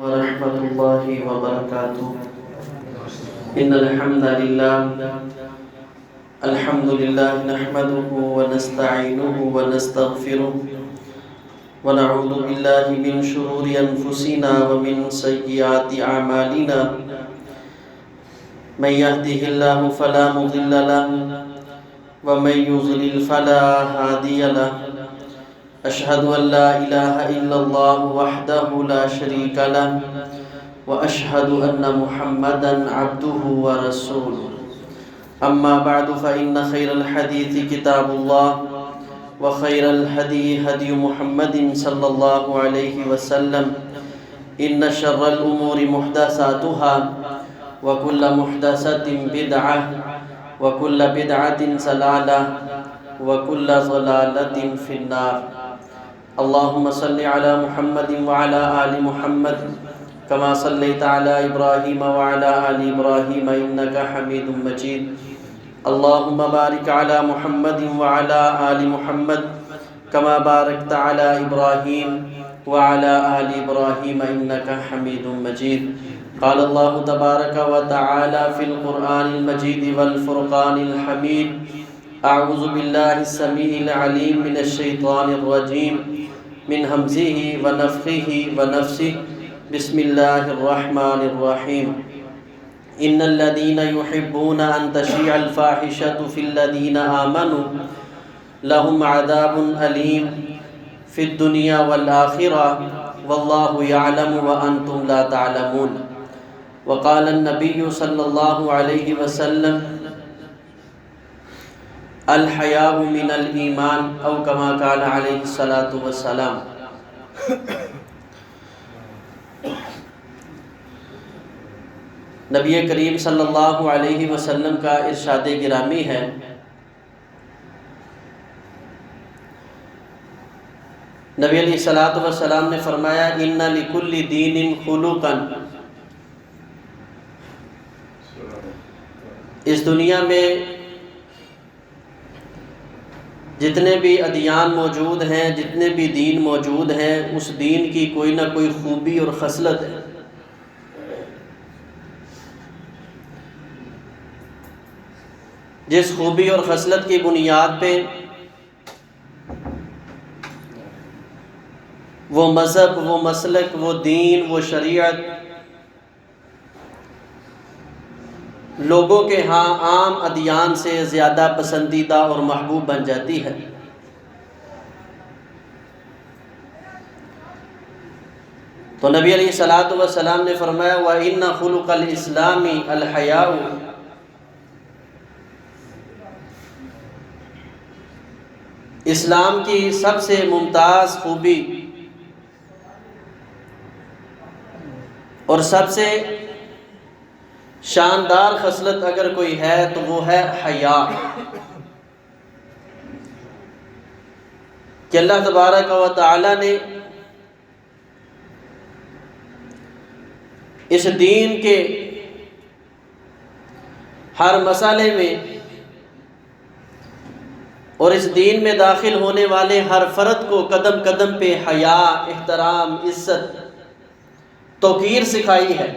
ورحمة الله وبركاته. إن الحمد لله نحمده ونستعينه ونستغفره ونعوذ بالله من شرور أنفسنا ومن سيئات أعمالنا. من يهده الله فلا مضل له ومن يضلل فلا هادي له. أشهد أن لا إله إلا الله وحده لا شريك له وأشهد أن محمدًا عبده ورسوله. أما بعد فإن خير الحديث كتاب الله وخير الهدي هدي محمد صلى الله عليه وسلم. إن شر الأمور محدثاتها وكل محدثة بدعة وكل بدعة ضلالة وكل ضلالة في النار. اللهم صل على محمد وعلى آل محمد كما صليت على إبراهيم وعلى آل إبراهيم إنك حميد مجيد. اللهم بارك على محمد وعلى آل محمد كما باركت على إبراهيم وعلى آل إبراهيم إنك حميد مجيد. قال الله تبارك وتعالى في القرآن المجيد والفرقان الحميد: أعوذ بالله السميع العليم من الشيطان الرجيم من همزه ونفخه ونفسه. بسم الله الرحمن الرحيم. إن الذين يحبون أن تشيع الفاحشة في الذين آمنوا لهم عذاب أليم في الدنيا والآخرة والله يعلم وأنتم لا تعلمون. وقال النبي صلى الله عليه وسلم: الحیاء من الایمان، او کما قال علیہ الصلاۃ والسلام. نبی کریم صلی اللہ علیہ وسلم کا ارشاد گرامی ہے: نبی علیہ الصلاۃ والسلام نے فرمایا: ان لکل دین خلقا. اس دنیا میں جتنے بھی ادیان موجود ہیں، جتنے بھی دین موجود ہیں، اس دین کی کوئی نہ کوئی خوبی اور خصلت ہے. جس خوبی اور خصلت کی بنیاد پہ وہ مذہب، وہ مسلک، وہ دین، وہ شریعت لوگوں کے ہاں عام ادیان سے زیادہ پسندیدہ اور محبوب بن جاتی ہے. تو نبی علیہ الصلاۃ والسلام نے فرمایا: وَإِنَّ خُلُقَ الْإِسْلَامِ الْحَيَاءُ. اسلام کی سب سے ممتاز خوبی اور سب سے شاندار خصلت اگر کوئی ہے تو وہ ہے حیا. کہ اللہ تبارک و تعالی نے اس دین کے ہر مسئلے میں اور اس دین میں داخل ہونے والے ہر فرد کو قدم قدم پہ حیا، احترام، عزت، توقیر سکھائی ہے.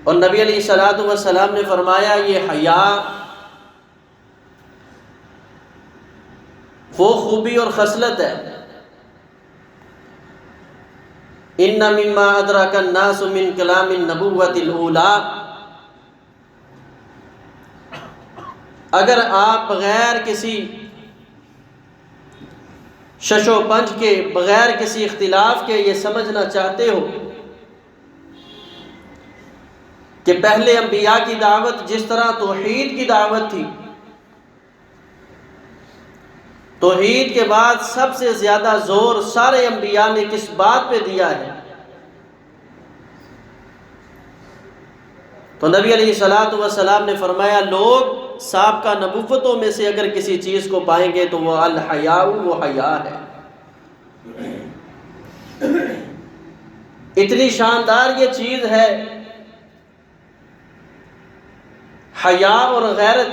اور نبی علیہ الصلاۃ والسلام نے فرمایا: یہ حیا وہ خوبی اور خصلت ہے. ان مما ادرک الناس من کلام النبوۃ الاولی. اگر آپ بغیر کسی شش و پنج کے، بغیر کسی اختلاف کے یہ سمجھنا چاہتے ہو کہ پہلے انبیاء کی دعوت جس طرح توحید کی دعوت تھی، توحید کے بعد سب سے زیادہ زور سارے انبیاء نے کس بات پہ دیا ہے؟ تو نبی علیہ الصلاۃ والسلام نے فرمایا: لوگ سابقہ نبوتوں میں سے اگر کسی چیز کو پائیں گے تو وہ الحیاء، وہ حیا ہے. اتنی شاندار یہ چیز ہے حیا اور غیرت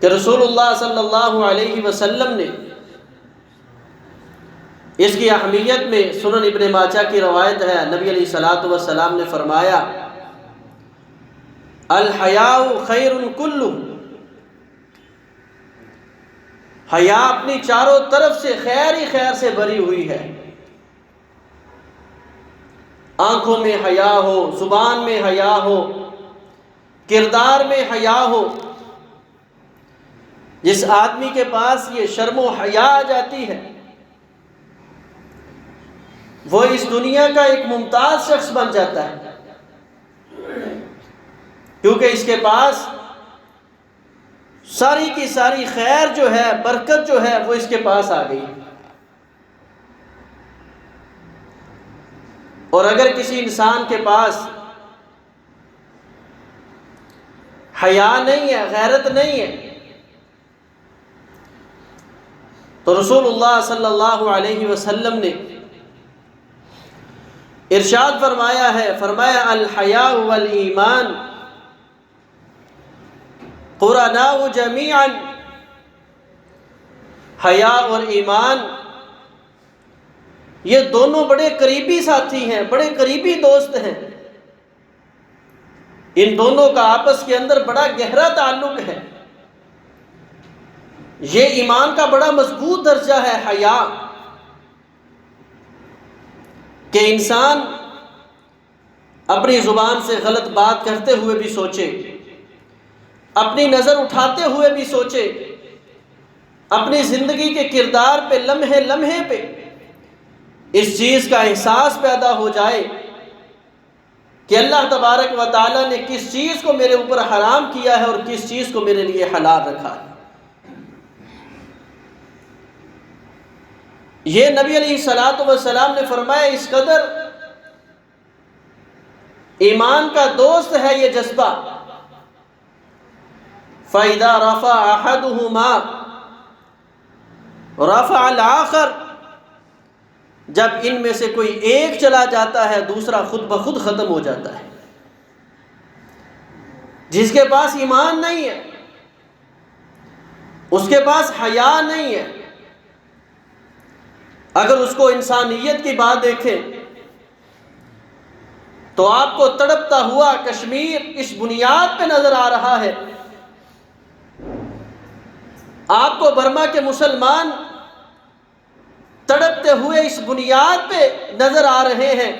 کہ رسول اللہ صلی اللہ علیہ وسلم نے اس کی اہمیت میں سنن ابن ماجہ کی روایت ہے، نبی علیہ الصلوۃ والسلام نے فرمایا الحیاء خیر کلہ، حیا اپنی چاروں طرف سے خیر ہی خیر سے بھری ہوئی ہے۔ آنکھوں میں حیا ہو، زبان میں حیا ہو، کردار میں حیا ہو۔ جس آدمی کے پاس یہ شرم و حیا آ جاتی ہے وہ اس دنیا کا ایک ممتاز شخص بن جاتا ہے، کیونکہ اس کے پاس ساری کی ساری خیر جو ہے، برکت جو ہے، وہ اس کے پاس آ گئی۔ اور اگر کسی انسان کے پاس حیا نہیں ہے، غیرت نہیں ہے، تو رسول اللہ صلی اللہ علیہ وسلم نے ارشاد فرمایا ہے، فرمایا الحیاء والایمان قرناء جمیعا، حیا اور ایمان یہ دونوں بڑے قریبی ساتھی ہیں، بڑے قریبی دوست ہیں۔ ان دونوں کا آپس کے اندر بڑا گہرا تعلق ہے۔ یہ ایمان کا بڑا مضبوط درجہ ہے حیا، کہ انسان اپنی زبان سے غلط بات کرتے ہوئے بھی سوچے، اپنی نظر اٹھاتے ہوئے بھی سوچے، اپنی زندگی کے کردار پہ لمحے لمحے پہ اس چیز کا احساس پیدا ہو جائے کہ اللہ تبارک و تعالیٰ نے کس چیز کو میرے اوپر حرام کیا ہے اور کس چیز کو میرے لیے حلال رکھا ہے۔ یہ نبی علیہ الصلوۃ والسلام نے فرمایا اس قدر ایمان کا دوست ہے یہ جذبہ، فَإِذَا رَفَعَ أَحَدُهُمَا رَفَعَ الْآخَرَ، جب ان میں سے کوئی ایک چلا جاتا ہے دوسرا خود بخود ختم ہو جاتا ہے۔ جس کے پاس ایمان نہیں ہے، اس کے پاس حیا نہیں ہے، اگر اس کو انسانیت کی بات دیکھیں تو آپ کو تڑپتا ہوا کشمیر اس بنیاد پہ نظر آ رہا ہے، آپ کو برما کے مسلمان تڑپتے ہوئے اس بنیاد پہ نظر آ رہے ہیں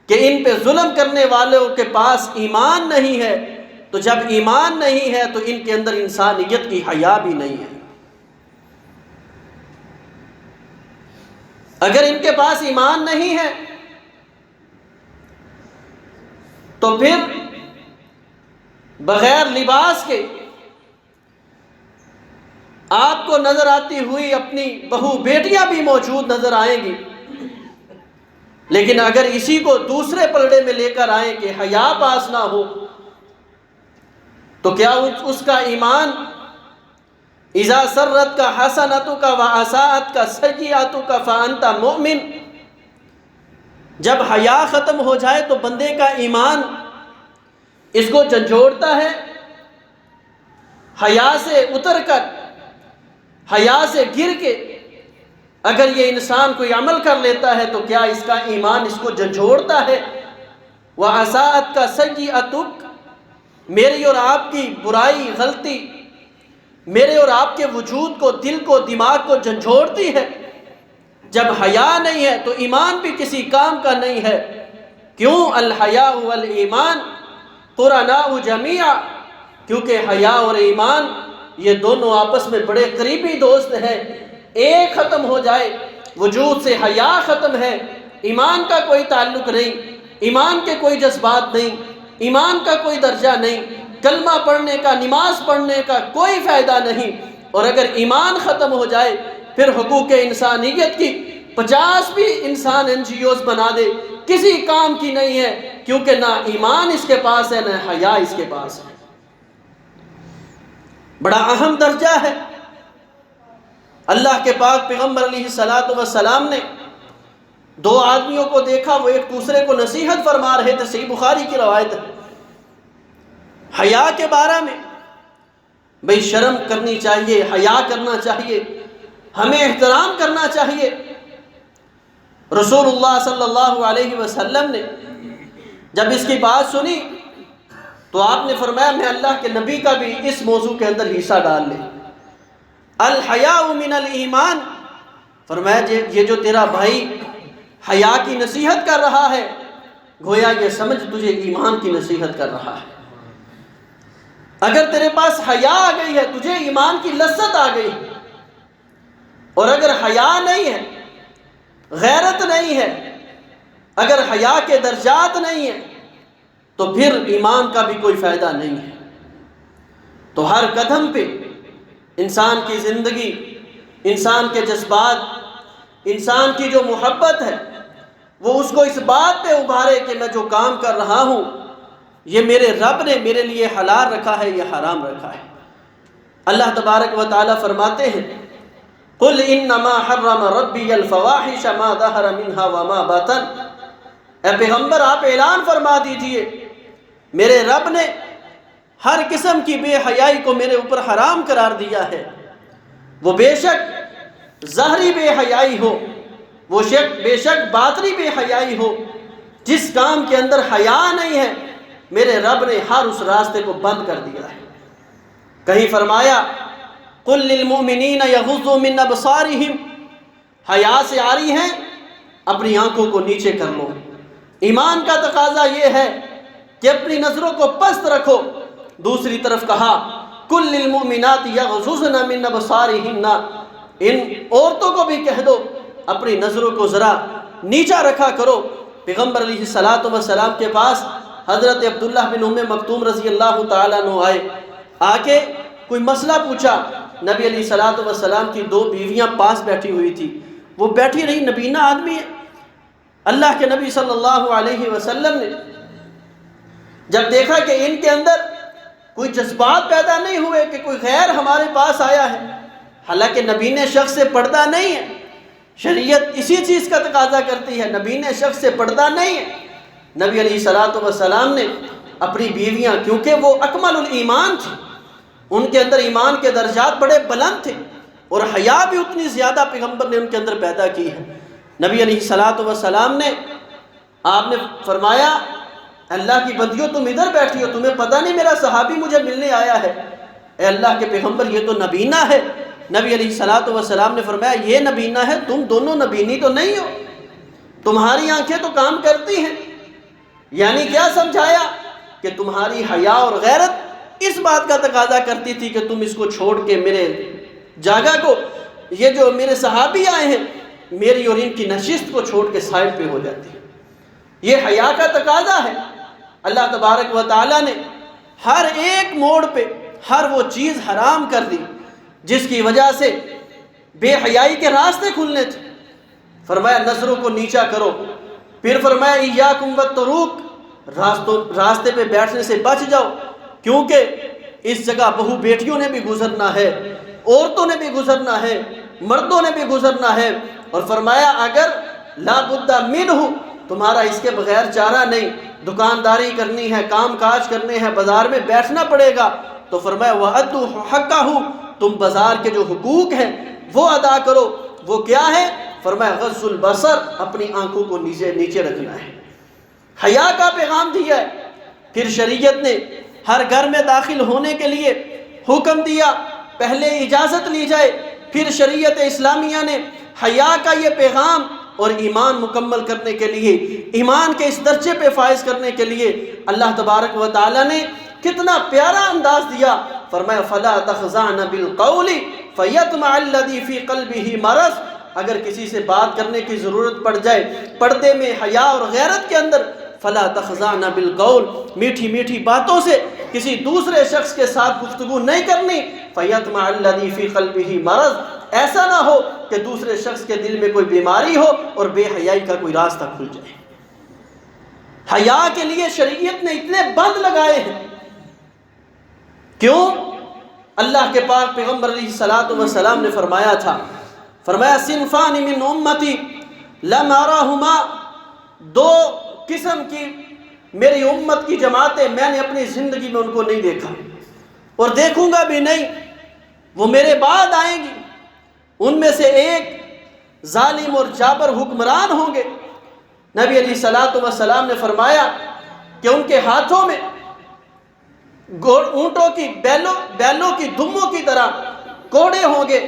کہ ان پہ ظلم کرنے والوں کے پاس ایمان نہیں ہے۔ تو جب ایمان نہیں ہے تو ان کے اندر انسانیت کی حیا بھی نہیں ہے۔ اگر ان کے پاس ایمان نہیں ہے تو پھر بغیر لباس کے آپ کو نظر آتی ہوئی اپنی بہو بیٹیاں بھی موجود نظر آئیں گی، لیکن اگر اسی کو دوسرے پلڑے میں لے کر آئیں کہ حیا پاس نہ ہو تو کیا اس کا ایمان اذا سرت کا حسنتک و اساءت کا سیئاتک فانت مؤمن، جب حیا ختم ہو جائے تو بندے کا ایمان اس کو جھنجھوڑتا ہے، حیا سے اتر کر، حیا سے گر کے اگر یہ انسان کوئی عمل کر لیتا ہے تو کیا اس کا ایمان اس کو جھنجھوڑتا ہے؟ وَأَسَاءَتْ کا سَیِّئَتُک، میری اور آپ کی برائی غلطی میرے اور آپ کے وجود کو، دل کو، دماغ کو جھنجھوڑتی ہے۔ جب حیا نہیں ہے تو ایمان بھی کسی کام کا نہیں ہے۔ کیوں؟ الحیاء والایمان قرناء جمیعا، کیونکہ حیا اور ایمان یہ دونوں آپس میں بڑے قریبی دوست ہیں۔ ایک ختم ہو جائے، وجود سے حیا ختم ہے، ایمان کا کوئی تعلق نہیں، ایمان کے کوئی جذبات نہیں، ایمان کا کوئی درجہ نہیں، کلمہ پڑھنے کا، نماز پڑھنے کا کوئی فائدہ نہیں۔ اور اگر ایمان ختم ہو جائے پھر حقوق انسانیت کی 50 بھی انسان NGOs بنا دے، کسی کام کی نہیں ہے، کیونکہ نہ ایمان اس کے پاس ہے نہ حیا اس کے پاس ہے۔ بڑا اہم درجہ ہے۔ اللہ کے پاک پیغمبر علیہ الصلوۃ والسلام نے 2 آدمیوں کو دیکھا، وہ ایک دوسرے کو نصیحت فرما رہے تھے، صحیح بخاری کی روایت ہے، حیا کے بارے میں، بھئی شرم کرنی چاہیے، حیا کرنا چاہیے، ہمیں احترام کرنا چاہیے۔ رسول اللہ صلی اللہ علیہ وسلم نے جب اس کی بات سنی تو آپ نے فرمایا میں اللہ کے نبی کا بھی اس موضوع کے اندر حصہ ڈال لیں۔ الحیاء من الایمان، فرمایا یہ جو تیرا بھائی حیا کی نصیحت کر رہا ہے، گویا یہ سمجھ تجھے ایمان کی نصیحت کر رہا ہے۔ اگر تیرے پاس حیا آ گئی ہے، تجھے ایمان کی لذت آ گئی، اور اگر حیا نہیں ہے، غیرت نہیں ہے، اگر حیا کے درجات نہیں ہیں، تو پھر ایمان کا بھی کوئی فائدہ نہیں ہے۔ تو ہر قدم پہ انسان کی زندگی، انسان کے جذبات، انسان کی جو محبت ہے، وہ اس کو اس بات پہ ابھارے کہ میں جو کام کر رہا ہوں یہ میرے رب نے میرے لیے حلال رکھا ہے، یہ حرام رکھا ہے۔ اللہ تبارک و تعالیٰ فرماتے ہیں قُلْ إِنَّمَا حَرَّمَ رَبِّيَ الْفَوَاحِشَ مَا ظَهَرَ مِنْهَا وَمَا بَطَنَ، اے پیغمبر آپ اعلان فرما دیجئے میرے رب نے ہر قسم کی بے حیائی کو میرے اوپر حرام قرار دیا ہے، وہ بے شک ظاہری بے حیائی ہو، وہ بے شک باطنی بے حیائی ہو، جس کام کے اندر حیا نہیں ہے میرے رب نے ہر اس راستے کو بند کر دیا ہے۔ کہیں فرمایا قُلْ لِلْمُؤْمِنِينَ يَغُضُّوا مِنْ أَبْصَارِهِمْ، حیا سے عاری ہیں اپنی آنکھوں کو نیچے کر لو۔ ایمان کا تقاضا یہ ہے کہ اپنی نظروں کو پست رکھو۔ دوسری طرف کہا قُلْ لِلْمُؤْمِنَاتِ يَغْضُضْنَ مِنْ أَبْصَارِهِنَّ، ان عورتوں کو بھی کہہ دو اپنی نظروں کو ذرا نیچا رکھا کرو۔ پیغمبر علیہ السلام کے پاس حضرت عبداللہ بن ام مکتوم رضی اللہ تعالیٰ عنہ آئے، آ کے کوئی مسئلہ پوچھا۔ نبی علیہ السلام کی دو بیویاں پاس بیٹھی ہوئی تھی، وہ بیٹھی رہی، نبینہ آدمی ہے۔ اللہ کے نبی صلی اللہ علیہ وسلم نے جب دیکھا کہ ان کے اندر کوئی جذبات پیدا نہیں ہوئے کہ کوئی غیر ہمارے پاس آیا ہے، حالانکہ نبینے شخص سے پردہ نہیں ہے، شریعت اسی چیز کا تقاضا کرتی ہے، نبینے شخص سے پردہ نہیں ہے۔ نبی علیہ السلام نے اپنی بیویاں، کیونکہ وہ اکمل الایمان تھی، ان کے اندر ایمان کے درجات بڑے بلند تھے، اور حیا بھی اتنی زیادہ پیغمبر نے ان کے اندر پیدا کی ہے۔ نبی علیہ السلام نے آپ نے فرمایا اللہ کی بندیوں تم ادھر بیٹھی ہو، تمہیں پتہ نہیں میرا صحابی مجھے ملنے آیا ہے؟ اے اللہ کے پیغمبر یہ تو نبینہ ہے۔ نبی علیہ السلام نے فرمایا یہ نبینہ ہے، تم دونوں نبینی تو نہیں ہو، تمہاری آنکھیں تو کام کرتی ہیں۔ یعنی کیا سمجھایا کہ تمہاری حیا اور غیرت اس بات کا تقاضا کرتی تھی کہ تم اس کو چھوڑ کے میرے جگہ کو، یہ جو میرے صحابی آئے ہیں، میری اور ان کی نشست کو چھوڑ کے سائڈ پہ ہو جاتی ہے۔ یہ حیا کا تقاضا ہے۔ اللہ تبارک و تعالیٰ نے ہر ایک موڑ پہ ہر وہ چیز حرام کر دی جس کی وجہ سے بے حیائی کے راستے کھلنے تھے۔ فرمایا نظروں کو نیچا کرو، پھر فرمایا ایاکم والطروق، راستے پہ بیٹھنے سے بچ جاؤ، کیونکہ اس جگہ بہو بیٹیوں نے بھی گزرنا ہے، عورتوں نے بھی گزرنا ہے، مردوں نے بھی گزرنا ہے۔ اور فرمایا اگر لا بد منہ، تمہارا اس کے بغیر چارہ نہیں، دکانداری کرنی ہے، کام کاج کرنے ہیں، بازار میں بیٹھنا پڑے گا، تو فرمایا وَأَدُّوا حَقَّهُ، تم بازار کے جو حقوق ہیں وہ ادا کرو۔ وہ کیا ہے؟ فرمایا غض البصر، اپنی آنکھوں کو نیچے رکھنا ہے۔ حیا کا پیغام دیا ہے۔ پھر شریعت نے ہر گھر میں داخل ہونے کے لیے حکم دیا، پہلے اجازت لی جائے، پھر شریعت اسلامیہ نے حیا کا یہ پیغام اور ایمان مکمل کرنے کے لیے، ایمان کے اس درجے پہ فائز کرنے کے لیے اللہ تبارک و تعالیٰ نے کتنا پیارا انداز دیا۔ فرمایا فَلَا تَخْضَعْنَ بِالْقَوْلِ فَيَطْمَعَ الَّذِي فِي قَلْبِهِ مَرَضٌ، اگر کسی سے بات کرنے کی ضرورت پڑ جائے پردے میں، حیا اور غیرت کے اندر، فَلَا تَخْضَعْنَ بِالْقَوْلِ، میٹھی میٹھی باتوں سے کسی دوسرے شخص کے ساتھ گفتگو نہیں کرنی، فَيَطْمَعَ الَّذِي فِي قَلْبِهِ مَرَضٌ، ایسا نہ ہو کہ دوسرے شخص کے دل میں کوئی بیماری ہو اور بے حیائی کا کوئی راستہ کھل جائے۔ حیا کے لیے شریعت نے اتنے بند لگائے ہیں، کیوں؟ اللہ کے پاک پیغمبر علیہ السلام نے فرمایا تھا، فرمایا صنفان من امتی لم اراہما، دو قسم کی میری امت کی جماعتیں میں نے اپنی زندگی میں ان کو نہیں دیکھا اور دیکھوں گا بھی نہیں، وہ میرے بعد آئیں گی۔ ان میں سے ایک ظالم اور جابر حکمران ہوں گے۔ نبی علیہ الصلوۃ والسلام نے فرمایا کہ ان کے ہاتھوں میں اونٹوں کی بیلوں کی دموں کی طرح کوڑے ہوں گے،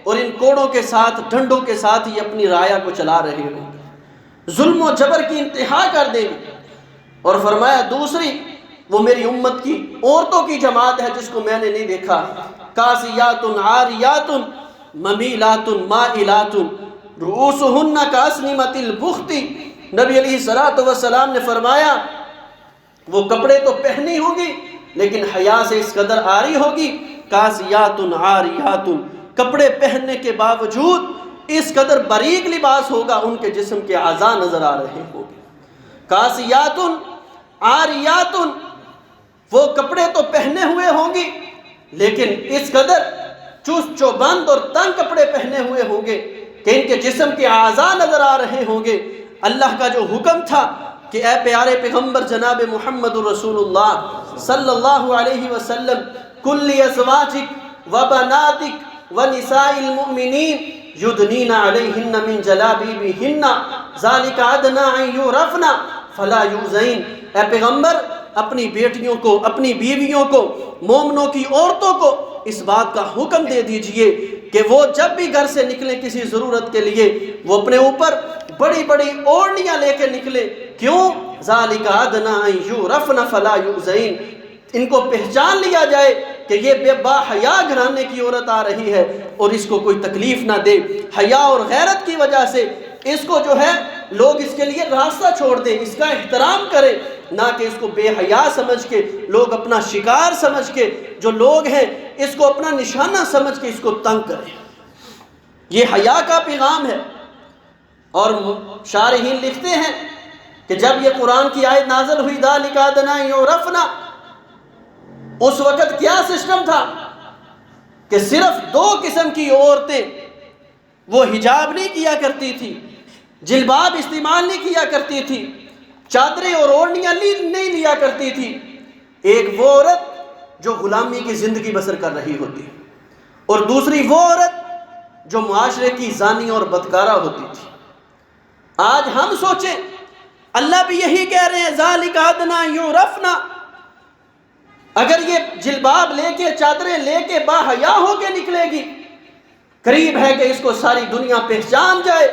اور ان کوڑوں کے ساتھ ڈنڈوں کے ساتھ ہی اپنی رایا کو چلا رہے ہوں گے، ظلم و جبر کی انتہا کر دیں گے۔ اور فرمایا دوسری وہ میری امت کی عورتوں کی جماعت ہے جس کو میں نے نہیں دیکھا، کاسیات عاریات ممیلات مائلات رؤوسہن کاسنمۃ البخت۔ نبی علیہ الصلوۃ والسلام نے فرمایا وہ کپڑے تو پہنی ہوں گی لیکن حیا سے اس قدر عاری ہوگی، کاسیات عاریات، کپڑے پہننے کے باوجود اس قدر باریک لباس ہوگا، ان کے جسم کے اعضاء نظر آ رہے ہوں گے۔ کاسیات عاریات، وہ کپڑے تو پہنے ہوئے ہوں گی لیکن اس قدر چست چوبند اور تنگ کپڑے پہنے ہوئے ہوں گے کہ ان کے جسم کے اعضاء نظر آ رہے ہوں گے۔ اللہ کا جو حکم تھا کہ اے پیارے پیغمبر جناب محمد رسول اللہ صلی اللہ علیہ وسلم کل ازواجک و بناتک و نساء المؤمنین یدنین علیہن من جلابیبہن ذالک ادنی ان یعرفن فلا یؤذین۔ اے پیغمبر اپنی بیٹیوں کو، اپنی بیویوں کو، مومنوں کی عورتوں کو اس بات کا حکم دے دیجئے کہ وہ جب بھی گھر سے نکلیں کسی ضرورت کے لیے وہ اپنے اوپر بڑی بڑی اوڑھنیاں لے کے نکلے۔ کیوں؟ ذالک ادنی ان یعرفن فلا یؤذین، ان کو پہچان لیا جائے کہ یہ بے با حیا گھرانے کی عورت آ رہی ہے اور اس کو کوئی تکلیف نہ دے۔ حیا اور غیرت کی وجہ سے اس کو جو ہے لوگ اس کے لیے راستہ چھوڑ دیں، اس کا احترام کریں، نہ کہ اس کو بے حیا سمجھ کے لوگ اپنا شکار سمجھ کے، جو لوگ ہیں اس کو اپنا نشانہ سمجھ کے اس کو تنگ کریں۔ یہ حیا کا پیغام ہے۔ اور شارحین لکھتے ہیں کہ جب یہ قرآن کی آیت نازل ہوئی ذالک ادنی ان یعرفن، اس وقت کیا سسٹم تھا کہ صرف دو قسم کی عورتیں وہ حجاب نہیں کیا کرتی تھی، جلباب استعمال نہیں کیا کرتی تھی، چادریں اور اوڑھنیاں نہیں لیا کرتی تھی۔ ایک وہ عورت جو غلامی کی زندگی بسر کر رہی ہوتی، اور دوسری وہ عورت جو معاشرے کی زانی اور بدکارہ ہوتی تھی۔ آج ہم سوچیں اللہ بھی یہی کہہ رہے ہیں ذالک ادنی ان یعرفن، اگر یہ جلباب لے کے چادریں لے کے با حیا ہو کے نکلے گی، قریب ہے کہ اس کو ساری دنیا پہچان جائے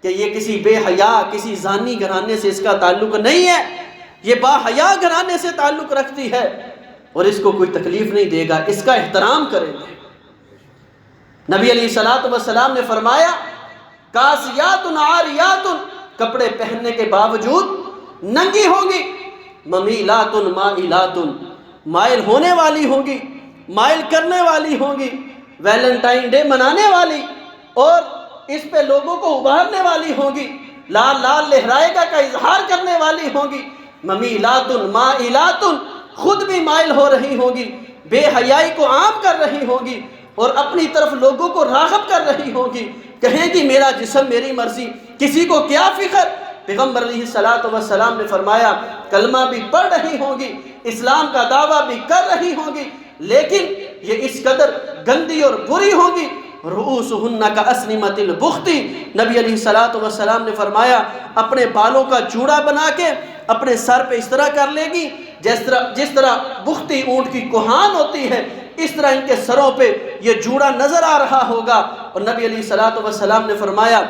کہ یہ کسی بے حیا کسی زانی گھرانے سے اس کا تعلق نہیں ہے، یہ با حیا گھرانے سے تعلق رکھتی ہے اور اس کو کوئی تکلیف نہیں دے گا، اس کا احترام کریں گے۔ نبی علیہ الصلوۃ والسلام نے فرمایا کاسیات عاریات، کپڑے پہننے کے باوجود ننگی ہوں گی، ممیلات مائلات، مائل ہونے والی ہوں گی، مائل کرنے والی ہوں گی، ویلنٹائن ڈے منانے والی اور اس پہ لوگوں کو ابھارنے والی ہوں گی، لال لال لہرائے گا کا اظہار کرنے والی ہوں گی، ممیلات مائلات، خود بھی مائل ہو رہی ہوں گی، بے حیائی کو عام کر رہی ہوں گی اور اپنی طرف لوگوں کو راغب کر رہی ہوں گی، کہیں گی میرا جسم میری مرضی، کسی کو کیا فکر۔ پیغمبر علیہ الصلوۃ والسلام نے فرمایا کلمہ بھی پڑھ رہی ہوں گی، اسلام کا دعویٰ بھی کر رہی ہوں گی، لیکن یہ اس قدر گندی اور بری ہوں گی، رؤوسہن کاسنمۃ البخت۔ نبی علیہ الصلوۃ والسلام نے فرمایا اپنے بالوں کا جوڑا بنا کے اپنے سر پہ اس طرح کر لے گی جس طرح بختی اونٹ کی کوہان ہوتی ہے، اس طرح ان کے سروں پہ یہ جوڑا نظر آ رہا ہوگا۔ اور نبی علیہ الصلوۃ والسلام نے فرمایا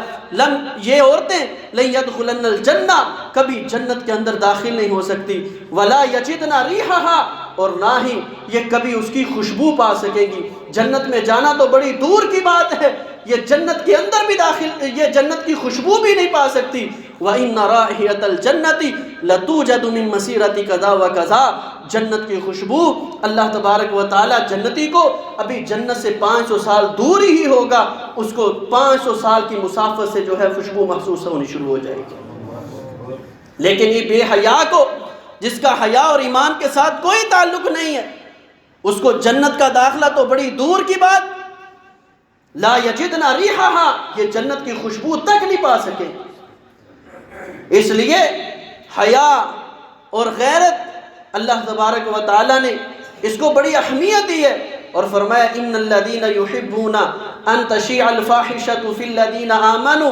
یہ عورتیں لن يدخلن الجنہ، کبھی جنت کے اندر داخل نہیں ہو سکتی، ولا یجدن ریحھا، اور نہ ہی یہ کبھی اس کی خوشبو پا سکے گی۔ جنت میں جانا تو بڑی دور کی بات ہے، یہ جنت کے اندر بھی داخل، یہ جنت کی خوشبو بھی نہیں پا سکتی۔ وَإِنَّ رَائِحَةَ الْجَنَّةِ لَتُوجَدُ مِن مَسِيرَةِ كَذَا وَكَذَا، جنت کی خوشبو اللہ تبارک و تعالی جنتی کو ابھی جنت سے 500 سال دور ہی ہوگا، اس کو 500 سال کی مسافت سے جو ہے خوشبو محسوس ہونی شروع ہو جائے گی۔ لیکن یہ بے حیا کو، جس کا حیا اور ایمان کے ساتھ کوئی تعلق نہیں ہے، اس کو جنت کا داخلہ تو بڑی دور کی بات، لا یجدن ریحھا، یہ جنت کی خوشبو تک نہیں پا سکے۔ اس لیے حیا اور غیرت اللہ تبارک و تعالی نے اس کو بڑی اہمیت دی ہے، اور فرمایا ان الذین یحبون ان تشیع الفاحشۃ فی الذین آمنوا،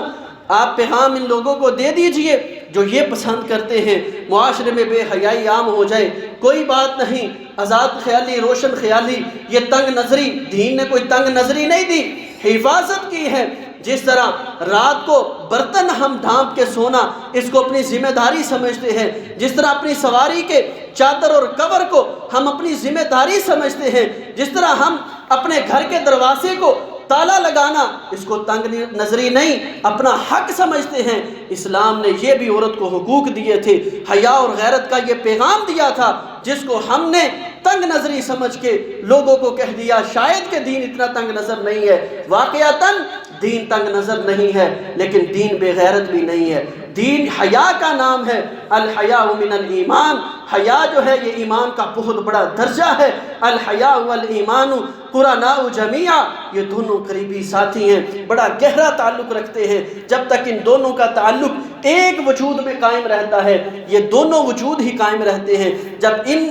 آپ پیغام ان لوگوں کو دے دیجئے جو یہ پسند کرتے ہیں معاشرے میں بے حیائی عام ہو جائے۔ کوئی بات نہیں، آزاد خیالی، روشن خیالی، یہ تنگ نظری، دین نے کوئی تنگ نظری نہیں دی، حفاظت کی ہے۔ جس طرح رات کو برتن ہم ڈھانپ کے سونا اس کو اپنی ذمہ داری سمجھتے ہیں، جس طرح اپنی سواری کے چادر اور کور کو ہم اپنی ذمہ داری سمجھتے ہیں، جس طرح ہم اپنے گھر کے دروازے کو تالا لگانا اس کو تنگ نظری نہیں، اپنا حق سمجھتے ہیں۔ اسلام نے یہ بھی عورت کو حقوق دیے تھے، حیا اور غیرت کا یہ پیغام دیا تھا جس کو ہم نے تنگ نظری سمجھ کے لوگوں کو کہہ دیا شاید کہ دین اتنا تنگ نظر نہیں ہے۔ واقعتاً دین تنگ نظر نہیں ہے، لیکن دین بے غیرت بھی نہیں ہے۔ دین حیا کا نام ہے، الحیاء من الایمان، حیا جو ہے یہ ایمان کا بہت بڑا درجہ ہے۔ الحیاء والایمان قرناء جمیعا، یہ دونوں قریبی ساتھی ہیں، بڑا گہرا تعلق رکھتے ہیں۔ جب تک ان دونوں کا تعلق ایک وجود میں قائم رہتا ہے، یہ دونوں وجود ہی قائم رہتے ہیں۔ جب ان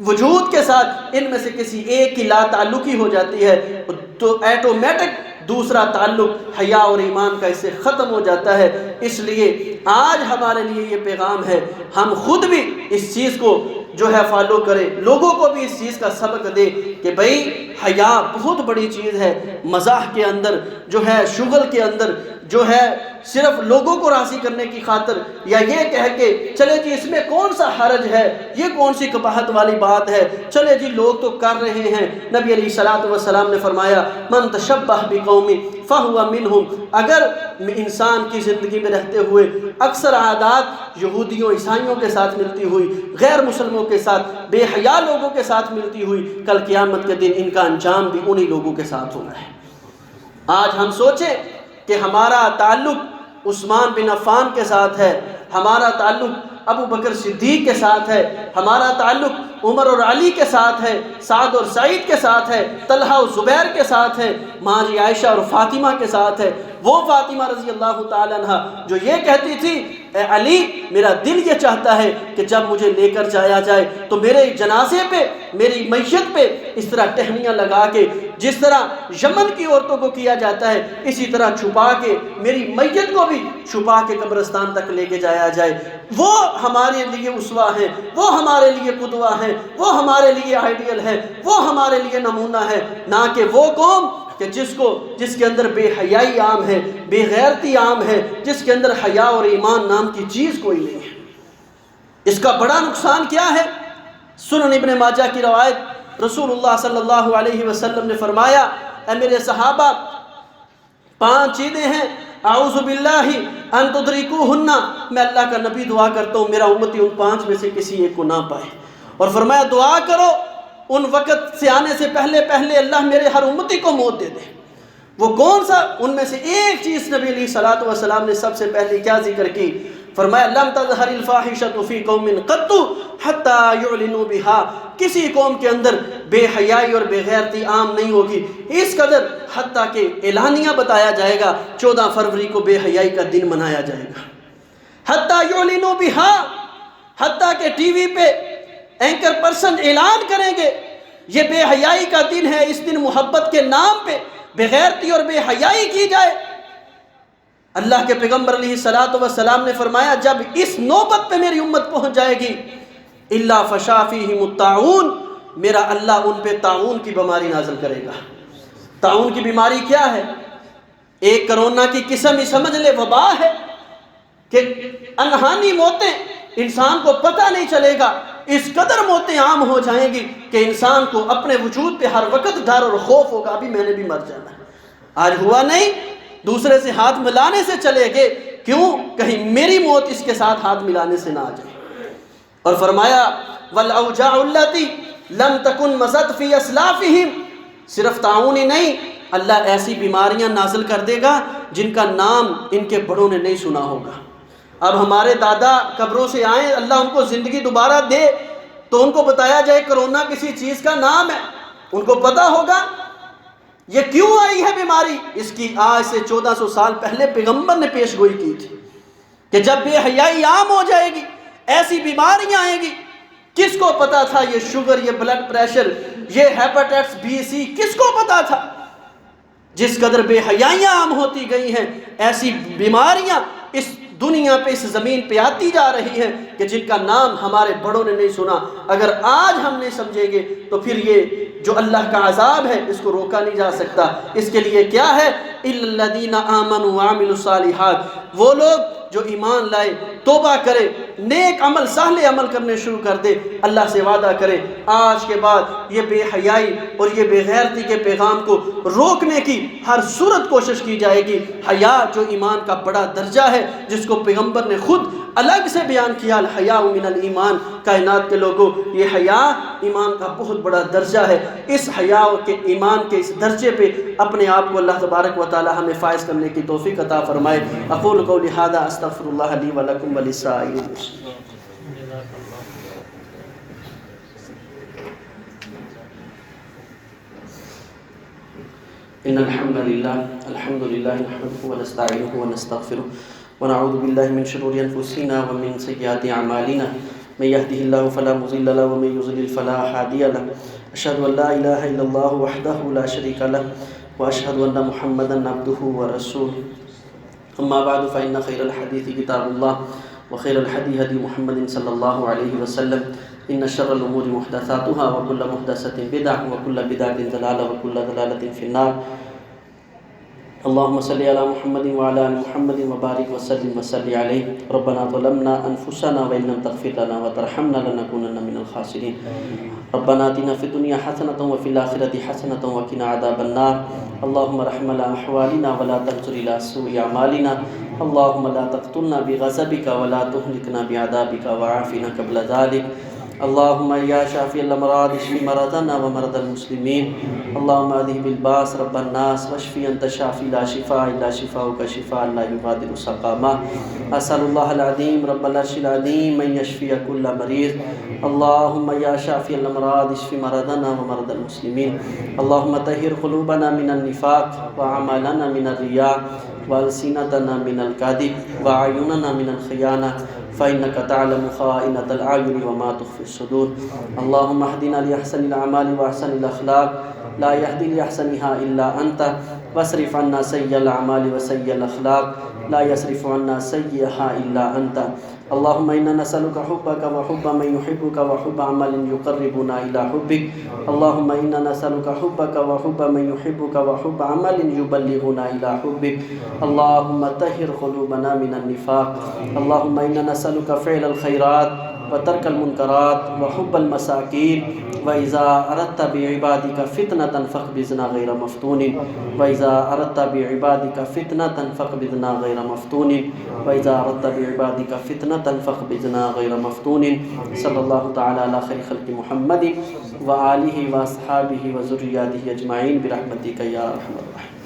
وجود کے ساتھ ان میں سے کسی ایک کی لا تعلقی ہو جاتی ہے تو ایٹومیٹک دوسرا تعلق حیا اور ایمان کا اس سے ختم ہو جاتا ہے۔ اس لیے آج ہمارے لیے یہ پیغام ہے، ہم خود بھی اس چیز کو جو ہے فالو کریں، لوگوں کو بھی اس چیز کا سبق دے کہ بھئی حیا بہت بڑی چیز ہے۔ مزاح کے اندر جو ہے، شغل کے اندر جو ہے، صرف لوگوں کو راضی کرنے کی خاطر یا یہ کہہ کے چلے جی اس میں کون سا حرج ہے، یہ کون سی قباحت والی بات ہے، چلے جی لوگ تو کر رہے ہیں۔ نبی علیہ الصلوۃ والسلام نے فرمایا من تشبہ بقوم فہو منہم، اگر انسان کی زندگی میں رہتے ہوئے اکثر عادات یہودیوں عیسائیوں کے ساتھ ملتی ہوئی، غیر مسلموں کے ساتھ، بے حیا لوگوں کے ساتھ ملتی ہوئی، کل قیامت کے دن ان کا انجام بھی انہی لوگوں کے ساتھ ہونا ہے۔ آج ہم سوچیں کہ ہمارا تعلق عثمان بن عفان کے ساتھ ہے، ہمارا تعلق ابو بکر صدیق کے ساتھ ہے، ہمارا تعلق عمر اور علی کے ساتھ ہے، سعد اور سعید کے ساتھ ہے، طلحہ اور زبیر کے ساتھ ہے، ماں جی عائشہ اور فاطمہ کے ساتھ ہے۔ وہ فاطمہ رضی اللہ تعالیٰ عنہ جو یہ کہتی تھی اے علی میرا دل یہ چاہتا ہے کہ جب مجھے لے کر جایا جائے تو میرے جنازے پہ، میری میت پہ اس طرح ٹہنیاں لگا کے، جس طرح یمن کی عورتوں کو کیا جاتا ہے اسی طرح چھپا کے میری میت کو بھی چھپا کے قبرستان تک لے کے جایا جائے۔ وہ ہمارے لیے اسوہ ہیں، وہ ہمارے لیے قدوہ ہیں، وہ ہمارے لیے آئیڈیل ہے، وہ ہمارے لیے نمونہ ہے، نہ کہ وہ قوم کہ جس کے اندر بے حیائی عام ہے، بے غیرتی عام ہے، جس کے اندر حیا اور ایمان نام کی چیز کوئی نہیں ہے۔ اس کا بڑا نقصان کیا ہے؟ سنن ابن ماجہ کی روایت، رسول اللہ صلی اللہ علیہ وسلم نے فرمایا اے میرے صحابہ 5 چیزیں ہیں اعوذ باللہ ان تدرکوہن، میں اللہ کا نبی دعا کرتا ہوں میرا امتی ان 5 میں سے کسی ایک کو نہ پائے، اور فرمایا دعا کرو ان وقت سے آنے سے پہلے اللہ میرے ہر امتی کو موت دے دے۔ وہ کون سا؟ ان میں سے ایک چیز نبی علیہ الصلوۃ والسلام نے سب سے پہلے کیا ذکر کی؟ فرمایا لم تظہر الفاحشۃ فی قوم قط حتی یعلنوا بها، کسی قوم کے اندر بے حیائی اور بے غیرتی عام نہیں ہوگی اس قدر حتیٰ کہ اعلانیہ بتایا جائے گا 14 فروری کو بے حیائی کا دن منایا جائے گا، حتی یعلنوا بها، حتیٰ کہ ٹی وی پہ اینکر پرسن اعلان کریں گے یہ بے حیائی کا دن ہے، اس دن محبت کے نام پہ بے غیرتی اور بے حیائی کی جائے۔ اللہ کے پیغمبر علیہ الصلوۃ والسلام نے فرمایا جب اس نوبت پہ میری امت پہنچ جائے گی الا فشا فیہم الطاعون، میرا اللہ ان پہ طاعون کی بیماری نازل کرے گا۔ طاعون کی بیماری کیا ہے؟ ایک کرونا کی قسم ہی سمجھ لے، وبا ہے کہ انہانی موتیں، انسان کو پتہ نہیں چلے گا، اس قدر موتیں عام ہو جائیں گی کہ انسان کو اپنے وجود پہ ہر وقت ڈر اور خوف ہوگا ابھی میں نے بھی مر جانا ہے۔ آج ہوا نہیں، دوسرے سے ہاتھ ملانے سے چلے گئے، کیوں؟ کہیں میری موت اس کے ساتھ ہاتھ ملانے سے نہ آ جائے۔ اور فرمایا والاوجاع التي لم تكن مضت في اسلافهم، صرف طاعون ہی نہیں، اللہ ایسی بیماریاں نازل کر دے گا جن کا نام ان کے بڑوں نے نہیں سنا ہوگا۔ اب ہمارے دادا قبروں سے آئیں، اللہ ان کو زندگی دوبارہ دے تو ان کو بتایا جائے کرونا کسی چیز کا نام ہے، ان کو پتا ہوگا یہ کیوں آئی ہے بیماری۔ اس کی آج سے 1400 سال پہلے پیغمبر نے پیش گوئی کی تھی کہ جب بے حیائی عام ہو جائے گی ایسی بیماریاں آئیں گی۔ کس کو پتا تھا یہ شوگر، یہ بلڈ پریشر، یہ ہیپاٹائٹس بی سی، کس کو پتا تھا؟ جس قدر بے حیائیاں عام ہوتی گئی ہیں، ایسی بیماریاں اس دنیا پہ، اس زمین پہ آتی جا رہی ہیں کہ جن کا نام ہمارے بڑوں نے نہیں سنا۔ اگر آج ہم نہیں سمجھیں گے تو پھر یہ جو اللہ کا عذاب ہے اس کو روکا نہیں جا سکتا۔ اس کے لیے کیا ہے؟ إِلَّا الَّذِينَ آمَنُوا وَعَمِلُوا الصَّالِحَاتِ، وہ لوگ جو ایمان لائے، توبہ کرے، نیک عمل، صالح عمل کرنے شروع کر دے، اللہ سے وعدہ کرے آج کے بعد یہ بے حیائی اور یہ بے غیرتی کے پیغام کو روکنے کی ہر صورت کوشش کی جائے گی۔ حیا جو ایمان کا بڑا درجہ ہے، جس کو پیغمبر نے خود الگ سے بیان کیا، الحیاء من الایمان، کائنات کے لوگوں یہ حیا ایمان کا بہت بڑا درجہ ہے۔ اس حیا کے ایمان کے اس درجے پہ اپنے آپ کو اللہ تبارک و تعالی ہمیں فائز کرنے کی توفیق عطا فرمائے۔ اقول قولی ھذا استغفر اللہ لی ولکم ولسائر المسلمین۔ ان الحمد لله نحمده ونستعينه ونستغفره ونعوذ بالله من شرور انفسنا ومن سيئات اعمالنا، من يهده الله فلا مضل له ومن يضلل فلا هادي له، اشهد ان لا اله الا الله وحده لا شريك له واشهد ان محمدا عبده ورسوله، اما بعد فان خير الحديث كتاب الله وخير الهدي هدي محمد صلى الله عليه وسلم، ان شر الامور محدثاتها وكل محدثة بدعة وكل بدعة ضلالة وكل ضلالة في النار۔ اللهم صل على محمد وعلى ال محمد وبارك وسلم وصل عليه۔ ربنا ظلمنا انفسنا وان لم تغفر لنا وترحمنا لنكونن من الخاسرين۔ ربنا آتنا في الدنيا حسنة وفي الآخرة حسنة وقنا عذاب النار۔ اللهم ارحم على احوالنا ولا تنظر الى سوء اعمالنا۔ اللهم لا تقتلنا بغضبك ولا تهلكنا بعذابك وعافنا قبل ذلك۔ اللهم يا شافي الامراض اشف مرضنا ومرضى المسلمين۔ اللهم اذهب الباس رب الناس واشفي انت شافي لا شفاء الا شفاؤك شفاء لا يغادر سقما۔ اسال الله العظيم رب العرش العظيم ان يشفي كل مريض۔ اللهم يا شافي الامراض اشف مرضنا ومرضى المسلمين۔ اللهم طهر قلوبنا من النفاق وعملنا من الرياء والسنتنا من الكذب وعيوننا من الخيانة، فإنك تعلم خائنة الأعين وما تخفي الصدور۔ اللهم اهدنا لأحسن الأعمال وأحسن الأخلاق، لا يهدي لأحسنها إلا أنت، واصرف عنا سيئ الأعمال وسيئ الأخلاق، لا يصرف عنا سيئها إلا أنت۔ اللهم إنا نسألك حبك وحب من يحبك وحب عمل يقربنا إلى حبك۔ اللهم إنا نسألك حبك وحب من يحبك وحب عمل يبلغنا إلى حبك۔ اللهم طهر قلوبنا من النفاق۔ اللهم إنا نسألك فعل الخيرات وترك المنكرات وحب المساكين، وإذا أردت بعبادك فتنة فاقبضنا غير مفتون، وإذا أردت بعبادك فتنة فاقبضنا غير مفتون، وإذا أردت بعبادك فتنة فاقبضنا غير مفتون۔ صلى الله تعالى على خير خلق محمد وآله وأصحابه وذرياته أجمعين برحمتك يا أرحم الراحمين۔